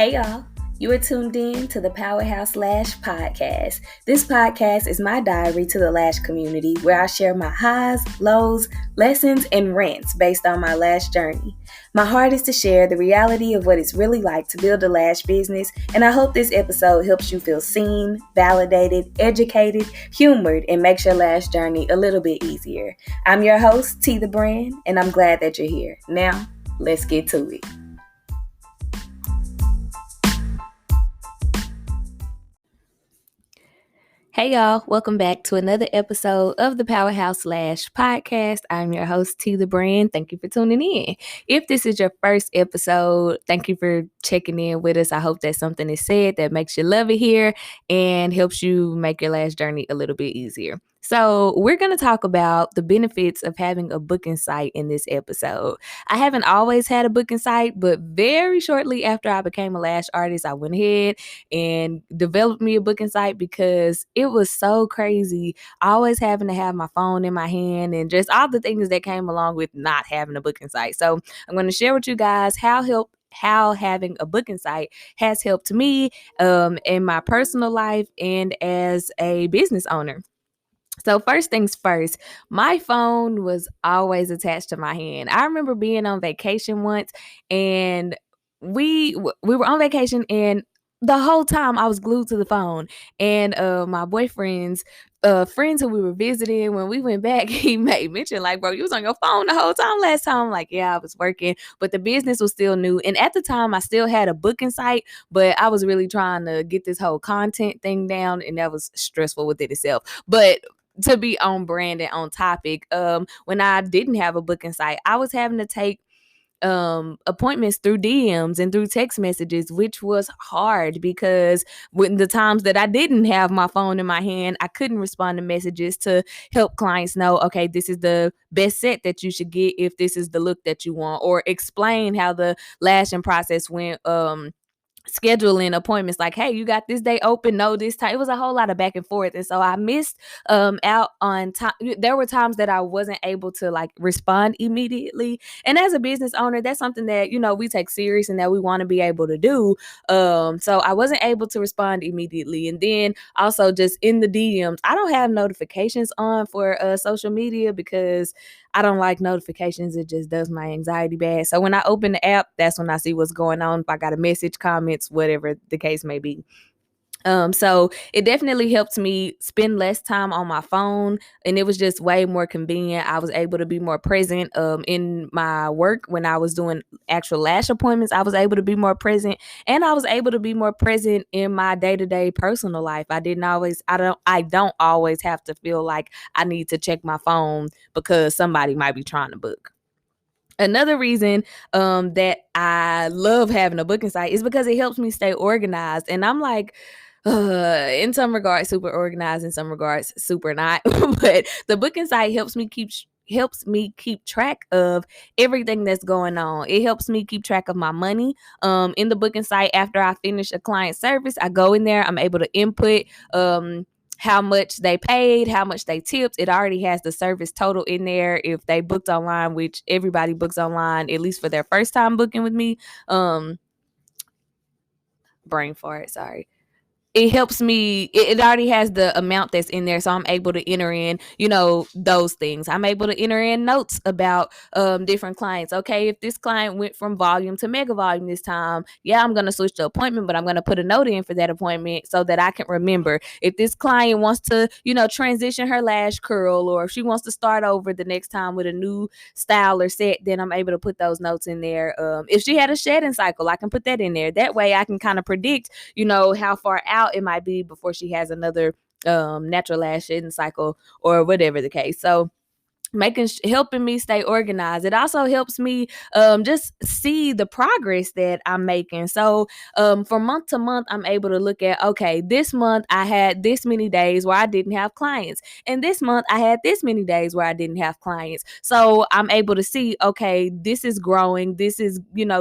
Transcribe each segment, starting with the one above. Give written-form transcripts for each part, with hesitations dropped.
Hey y'all, you are tuned in to the Powerhouse Lash podcast. This podcast is my diary to the lash community where I share my highs, lows, lessons, and rants based on my lash journey. My heart is to share the reality of what it's really like to build a lash business, and I hope this episode helps you feel seen, validated, educated, humored, and makes your lash journey a little bit easier. I'm your host, T the Brand, and I'm glad that you're here. Now, let's get to it. Hey y'all, welcome back to another episode of the Powerhouse Lash podcast. I'm your host, T the Brand. Thank you for tuning in. If this is your first episode, thank you for checking in with us. I hope that something is said that makes you love it here and helps you make your lash journey a little bit easier. So we're going to talk about the benefits of having a booking site in this episode. I haven't always had a booking site, but very shortly after I became a lash artist, I went ahead and developed me a booking site because it was so crazy always having to have my phone in my hand and just all the things that came along with not having a booking site. So I'm going to share with you guys how having a booking site has helped me in my personal life and as a business owner. So first things first, my phone was always attached to my hand. I remember being on vacation once and we were on vacation and the whole time I was glued to the phone. And my boyfriend's friends who we were visiting, when we went back, he made mention like, bro, you was on your phone the whole time last time. I'm like, yeah, I was working, but the business was still new. And at the time I still had a booking site, but I was really trying to get this whole content thing down, and that was stressful within itself. But to be on brand and on topic, when I didn't have a booking site, I was having to take appointments through DMs and through text messages, which was hard because when the times that I didn't have my phone in my hand, I couldn't respond to messages to help clients know, okay, this is the best set that you should get if this is the look that you want, or explain how the lashing process went, scheduling appointments like, hey, you got this day open, no, this time. It was a whole lot of back and forth, and so I missed out on time. There were times that I wasn't able to like respond immediately, and as a business owner, that's something that we take serious and that we want to be able to do. So I wasn't able to respond immediately, and then also just in the DMs, I don't have notifications on for social media because I don't like notifications. It just does my anxiety bad. So when I open the app, that's when I see what's going on. If I got a message, comments, whatever the case may be. So it definitely helped me spend less time on my phone, and it was just way more convenient. I was able to be more present in my work. When I was doing actual lash appointments, I was able to be more present, and I was able to be more present in my day-to-day personal life. I don't always have to feel like I need to check my phone because somebody might be trying to book. Another reason that I love having a booking site is because it helps me stay organized. And I'm like, in some regards, super organized, in some regards, super not. But the booking site helps me keep track of everything that's going on. It helps me keep track of my money. In the booking site, after I finish a client service, I go in there, I'm able to input how much they paid, how much they tipped. It already has the service total in there. If they booked online, which everybody books online, at least for their first time booking with me. Brain fart, sorry. It helps me. It already has the amount that's in there, so I'm able to enter in those things. I'm able to enter in notes about different clients. Okay, if this client went from volume to mega volume this time, yeah, I'm going to switch the appointment, but I'm going to put a note in for that appointment so that I can remember. If this client wants to transition her lash curl, or if she wants to start over the next time with a new style or set, then I'm able to put those notes in there. If she had a shedding cycle, I can put that in there. That way I can kind of predict how far out it might be before she has another natural lash shedding cycle or whatever the case. So helping me stay organized. It also helps me just see the progress that I'm making. So from month to month, I'm able to look at, okay, this month I had this many days where I didn't have clients, and this month I had this many days where I didn't have clients. So I'm able to see, okay, this is growing, this is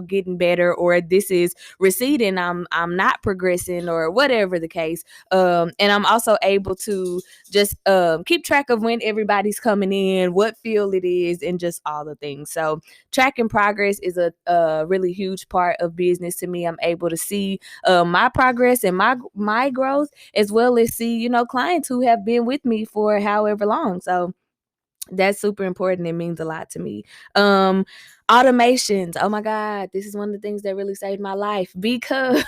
getting better, or this is receding. I'm not progressing, or whatever the case. And I'm also able to just keep track of when everybody's coming in, what field it is, and just all the things. So tracking progress is a really huge part of business to me. I'm able to see my progress and my growth, as well as see, clients who have been with me for however long. So that's super important. It means a lot to me. Automations. Oh my God, this is one of the things that really saved my life, because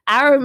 I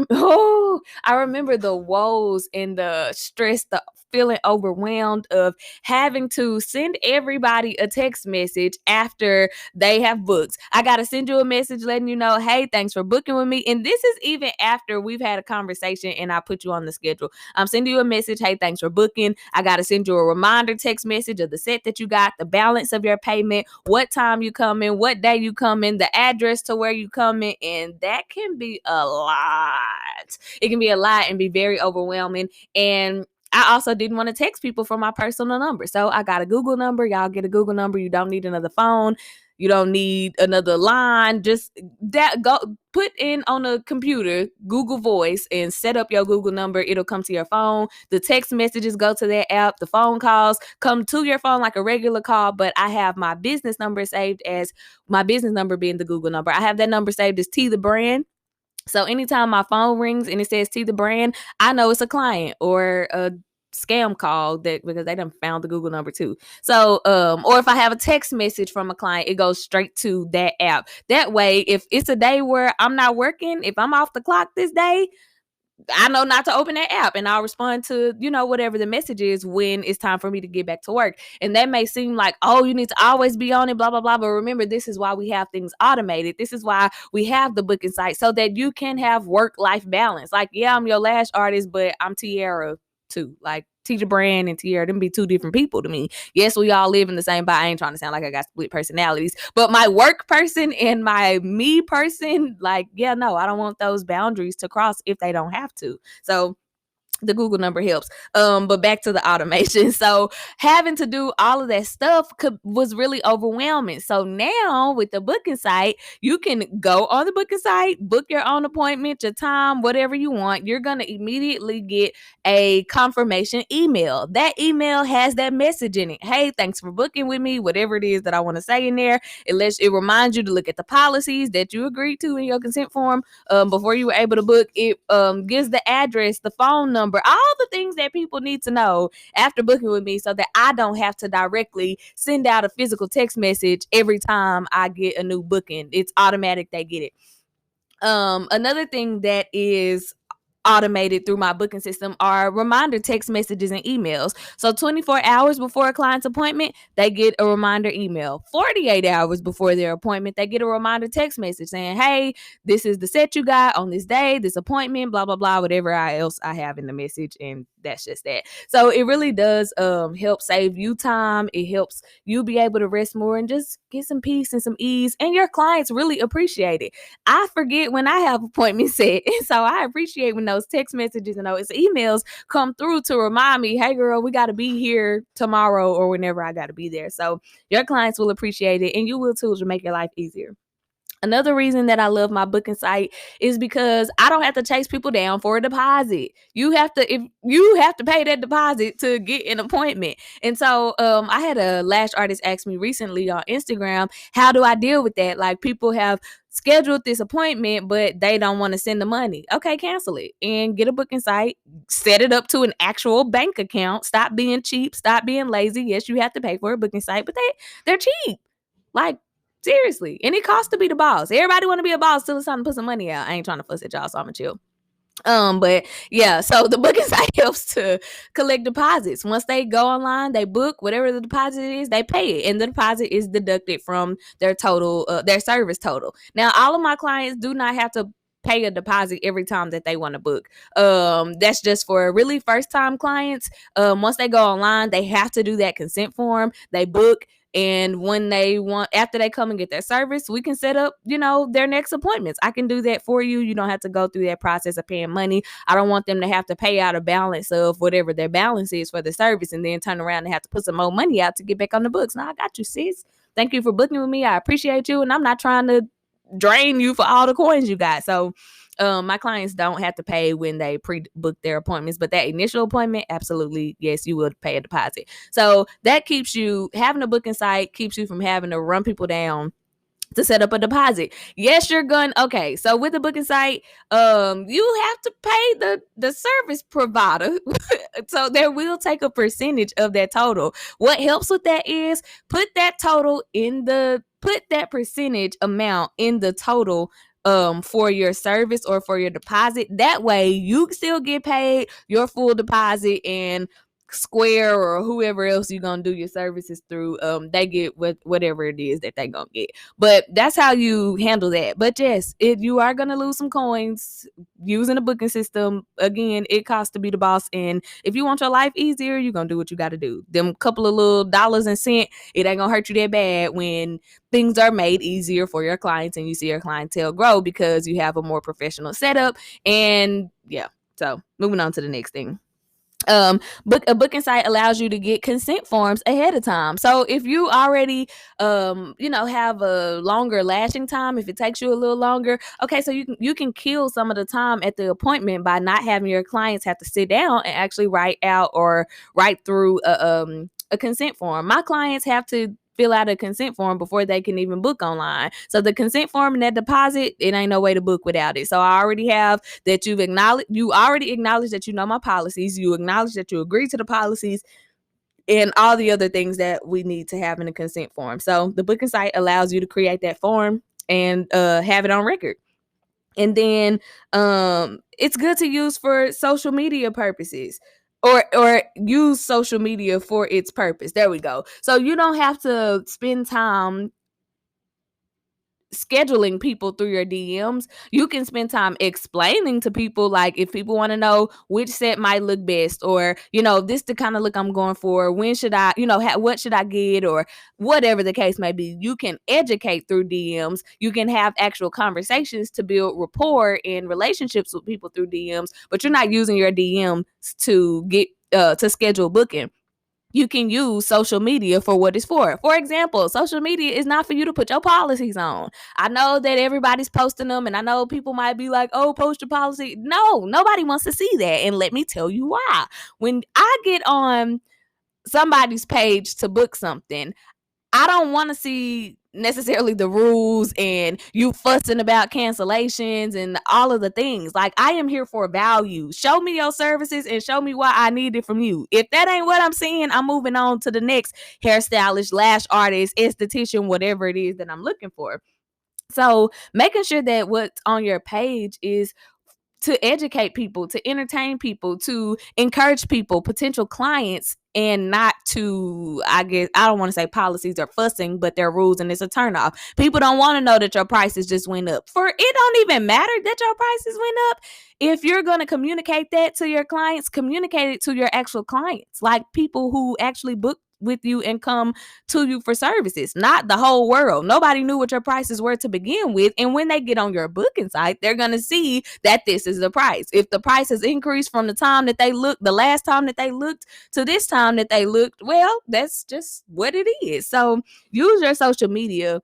remember the woes and the stress, the feeling overwhelmed of having to send everybody a text message after they have booked. I got to send you a message letting you know, hey, thanks for booking with me. And this is even after we've had a conversation and I put you on the schedule. I'm sending you a message, hey, thanks for booking. I got to send you a reminder text message of the set that you got, the balance of your payment, what time you come in, what day you come in, the address to where you come in. And that can be a lot. It can be a lot and be very overwhelming. And I also didn't want to text people from my personal number. So I got a Google number. Y'all get a Google number. You don't need another phone. You don't need another line. Just that, go put in on a computer Google Voice and set up your Google number. It'll come to your phone. The text messages go to that app. The phone calls come to your phone like a regular call, but I have my business number saved as my business number being the Google number. I have that number saved as T the brand. So anytime my phone rings and it says T the brand, I know it's a client or a scam call, that because they done found the Google number too. So or if I have a text message from a client, it goes straight to that app. That way, if it's a day where I'm not working, if I'm off the clock this day, I know not to open that app, and I'll respond to, whatever the message is when it's time for me to get back to work. And that may seem like, oh, you need to always be on it, blah, blah, blah. But remember, this is why we have things automated. This is why we have the booking site, so that you can have work-life balance. Like, yeah, I'm your lash artist, but I'm Tiara too. Like, Teacher Brand and Tiara, them be two different people to me. Yes, we all live in the same body. I ain't trying to sound like I got split personalities, but my work person and my me person, like, yeah, no, I don't want those boundaries to cross if they don't have to. So the Google number helps. But back to the automation. So having to do all of that stuff was really overwhelming. So now with the booking site, you can go on the booking site, book your own appointment, your time, whatever you want. You're going to immediately get a confirmation email. That email has that message in it. Hey, thanks for booking with me, whatever it is that I want to say in there. It reminds you to look at the policies that you agreed to in your consent form before you were able to book. It gives the address, the phone number, all the things that people need to know after booking with me, so that I don't have to directly send out a physical text message every time I get a new booking. It's automatic. They get it. Another thing that is automated through my booking system are reminder text messages and emails. So 24 hours before a client's appointment, they get a reminder email. 48 hours before their appointment, they get a reminder text message saying, hey, this is the set you got on this day, this appointment, blah, blah, blah, whatever else I have in the message. And that's just that. So it really does help save you time. It helps you be able to rest more and just get some peace and some ease. And your clients really appreciate it. I forget when I have appointments set. And so I appreciate when those text messages and those emails come through to remind me, hey girl, we got to be here tomorrow or whenever I got to be there. So your clients will appreciate it, and you will too, to make your life easier. Another reason that I love my booking site is because I don't have to chase people down for a deposit. You have to pay that deposit to get an appointment. And so I had a lash artist ask me recently on Instagram, how do I deal with that? Like, people have scheduled this appointment, but they don't want to send the money. Okay, cancel it and get a booking site, set it up to an actual bank account. Stop being cheap, stop being lazy. Yes, you have to pay for a booking site, but they're cheap. Like, seriously. And it costs to be the boss. Everybody want to be a boss till it's time to put some money out. I ain't trying to fuss at y'all, so I'm gonna chill. But yeah, so the booking site helps to collect deposits. Once they go online, they book whatever the deposit is, they pay it, and the deposit is deducted from their total, their service total. Now, all of my clients do not have to pay a deposit every time that they want to book. That's just for really first time clients. Once they go online, they have to do that consent form. They book. And when after they come and get their service, we can set up, their next appointments. I can do that for you. You don't have to go through that process of paying money. I don't want them to have to pay out a balance of whatever their balance is for the service and then turn around and have to put some more money out to get back on the books. No, I got you, sis. Thank you for booking with me. I appreciate you. And I'm not trying to drain you for all the coins you got. So My clients don't have to pay when they pre-book their appointments, but that initial appointment, absolutely, yes, you will pay a deposit. So that keeps you having a booking site, keeps you from having to run people down to set up a deposit. Yes, you're going okay. So with the booking site, you have to pay the service provider. So they will take a percentage of that total. What helps with that is put that percentage amount in the total for your service or for your deposit. That way you still get paid your full deposit, and Square or whoever else you're gonna do your services through, they get whatever it is that they gonna get. But that's how you handle that. But yes, you are gonna lose some coins using a booking system. Again, it costs to be the boss, and if you want your life easier, you're gonna do what you gotta do. Them couple of little dollars and cents, it ain't gonna hurt you that bad when things are made easier for your clients and you see your clientele grow because you have a more professional setup. And yeah, so moving on to the next thing. A booking site allows you to get consent forms ahead of time. So if you already have a longer lashing time, if it takes you a little longer, okay, so you can kill some of the time at the appointment by not having your clients have to sit down and actually write out or write through a consent form. My clients have to fill out a consent form before they can even book online. So the consent form and that deposit, it ain't no way to book without it. So I already have that you already acknowledge that you know my policies, you acknowledge that you agree to the policies and all the other things that we need to have in a consent form. So the booking site allows you to create that form and have it on record. And then it's good to use for social media purposes, or use social media for its purpose. There we go. So you don't have to spend time scheduling people through your DMs. You can spend time explaining to people, like if people want to know which set might look best, or this the kind of look I'm going for, when should I, what should I get, or whatever the case may be. You can educate through DMs. You can have actual conversations to build rapport and relationships with people through DMs, but you're not using your DMs to get to schedule booking. You can use social media for what it's for. For example, social media is not for you to put your policies on. I know that everybody's posting them, and I know people might be like, oh, post your policy. No, nobody wants to see that. And let me tell you why. When I get on somebody's page to book something, I don't want to see necessarily the rules and you fussing about cancellations and all of the things. Like, I am here for value. Show me your services and show me why I need it from you. If that ain't what I'm seeing, I'm moving on to the next hairstylist, lash artist, esthetician, whatever it is that I'm looking for. So making sure that what's on your page is to educate people, to entertain people, to encourage people, potential clients, and not to, I guess, I don't want to say policies are fussing, but they're rules and it's a turnoff. People don't want to know that your prices just went up. For it don't even matter that your prices went up. If you're going to communicate that to your clients, communicate it to your actual clients, like people who actually book with you and come to you for services, not the whole world. Nobody knew what your prices were to begin with. And when they get on your booking site, they're going to see that this is the price. If the price has increased from the time that they looked, the last time that they looked to this time that they looked, well, that's just what it is. So use your social media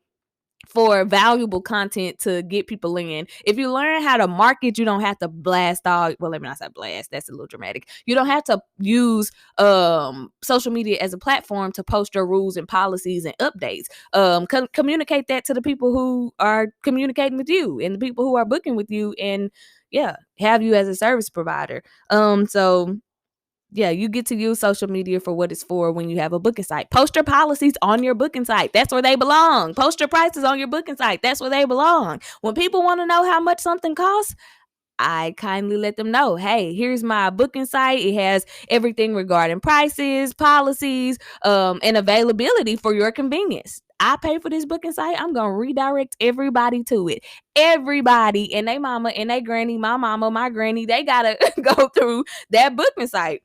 for valuable content to get people in. If you learn how to market, you don't have to blast all, well, let me not say blast, that's a little dramatic. You don't have to use social media as a platform to post your rules and policies and updates. Communicate that to the people who are communicating with you and the people who are booking with you, and yeah, have you as a service provider. So yeah, you get to use social media for what it's for when you have a booking site. Post your policies on your booking site. That's where they belong. Post your prices on your booking site. That's where they belong. When people want to know how much something costs, I kindly let them know, hey, here's my booking site. It has everything regarding prices, policies, and availability for your convenience. I pay for this booking site. I'm going to redirect everybody to it. Everybody and they mama and they granny, my mama, my granny, they got to go through that booking site.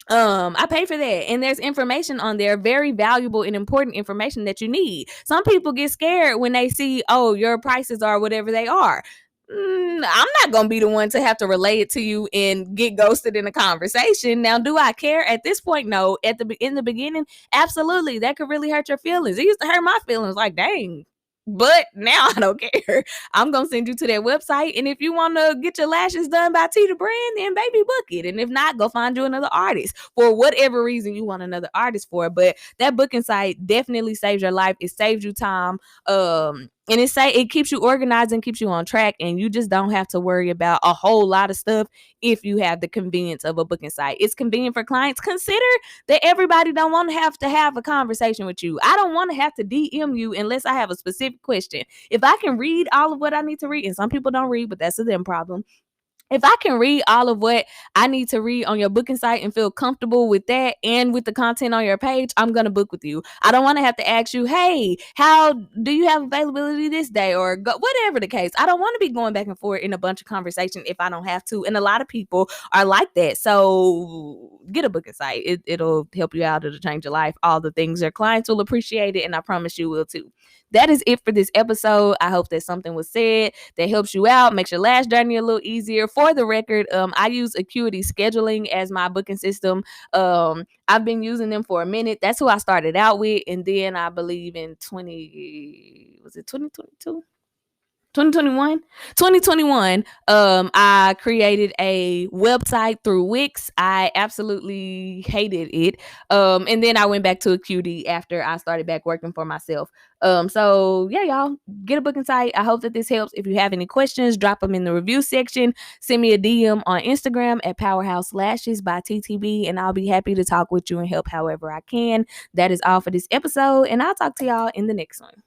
I pay for that, and there's information on there, very valuable and important information that you need. Some people get scared when they see, oh, your prices are whatever they are. I'm not gonna be the one to have to relay it to you and get ghosted in a conversation. Now, do I care at this point? No. In the beginning, absolutely, that could really hurt your feelings. It used to hurt my feelings. Like, dang, But now I don't care. I'm gonna send you to that website, and if you want to get your lashes done by T the Brand, then baby, book it. And if not, go find you another artist for whatever reason you want another artist for. But that booking site definitely saves your life. It saves you time. And it keeps you organized and keeps you on track, and you just don't have to worry about a whole lot of stuff if you have the convenience of a booking site. It's convenient for clients. Consider that everybody don't want to have a conversation with you. I don't want to have to DM you unless I have a specific question. If I can read all of what I need to read, and some people don't read, but that's a them problem. If I can read all of what I need to read on your booking site and feel comfortable with that and with the content on your page, I'm going to book with you. I don't want to have to ask you, hey, how do you have availability this day, or whatever the case. I don't want to be going back and forth in a bunch of conversation if I don't have to. And a lot of people are like that. So get a booking site. It'll help you out. It'll change your life. All the things your clients will appreciate it. And I promise you will too. That is it for this episode. I hope that something was said that helps you out, makes your lash journey a little easier. For the record, I use Acuity Scheduling as my booking system. I've been using them for a minute. That's who I started out with, and then I believe in 2022? 2021, I created a website through Wix. I absolutely hated it. And then I went back to Acuity after I started back working for myself. So yeah, y'all, get a booking site. I hope that this helps. If you have any questions, drop them in the review section. Send me a DM on Instagram at Powerhouse Lashes by TTB, and I'll be happy to talk with you and help however I can. That is all for this episode, and I'll talk to y'all in the next one.